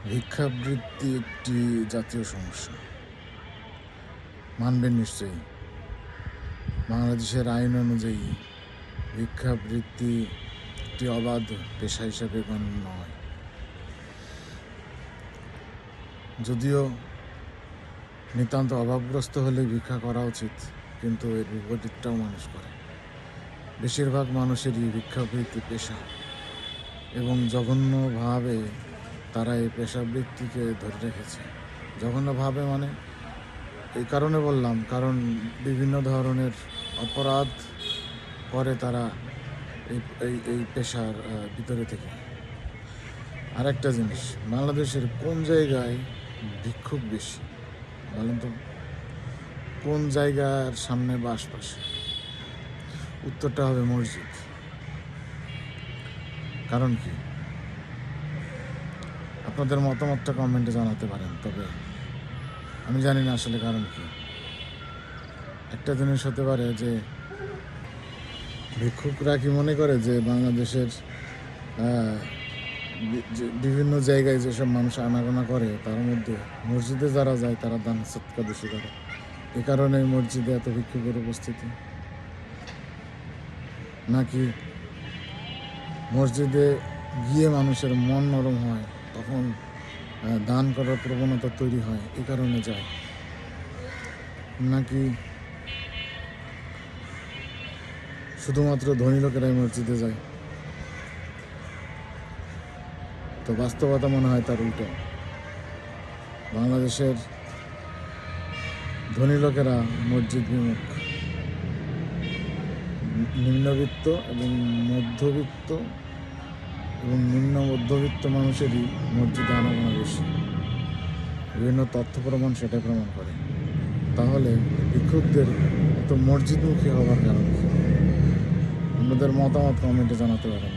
ভিক্ষাবৃত্তি একটি জাতীয় সমস্যা, মানবেন নিশ্চয়ই। বাংলাদেশের আইন অনুযায়ী ভিক্ষাবৃত্তি একটি অবাধ পেশা হিসাবে গণ্য নয়। যদিও নিতান্ত অভাবগ্রস্ত হলে ভিক্ষা করা উচিত, কিন্তু এর বিপরীতটাও মানুষ করে। বেশিরভাগ মানুষেরই ভিক্ষাবৃত্তি পেশা, এবং জঘন্যভাবে তারা এই পেশাবৃত্তিকে ধরে রেখেছে। জঘন্যভাবে মানে এই কারণে বললাম, কারণ বিভিন্ন ধরনের অপরাধ করে তারা এই পেশার ভিতরে থেকে। আরেকটা জিনিস, বাংলাদেশের কোন জায়গায় ভিক্ষুক বেশি বলেন তো? কোন জায়গার সামনে বা আশপাশে? উত্তরটা হবে মসজিদ। কারণ কি? আপনাদের মতামতটা কমেন্টে জানাতে পারেন, তবে আমি জানি না আসলে কারণ কি। একটা জিনিস হতে পারে যে ভিক্ষুকরা কি মনে করে যে বাংলাদেশের বিভিন্ন জায়গায় যেসব মানুষ আনাগোনা করে, তার মধ্যে মসজিদে যারা যায় তারা দান সৎকা বেশি করে, এ কারণে মসজিদে এত ভিক্ষুকের উপস্থিতি। নাকি মসজিদে গিয়ে মানুষের মন নরম হয়, তখন দান করার প্রবণতা তৈরি হয়, এ কারণে যায়। নাকি শুধুমাত্র ধনী লোকেরাই মসজিদে যায়? তো বাস্তবতা মনে হয় তার উল্টো। বাংলাদেশের ধনী লোকেরা মসজিদ বিমুখ, নিম্নবিত্ত এবং মধ্যবিত্ত এবং নিম্ন মধ্যবিত্ত মানুষেরই মসজিদে আনাগোনা বেশি। বিভিন্ন তথ্য প্রমাণ সেটা প্রমাণ করে। তাহলে ভিক্ষুকদের এত মসজিদমুখী হওয়ার কারণ কি? আপনাদের মতামত কমেন্টে জানাতে পারেন।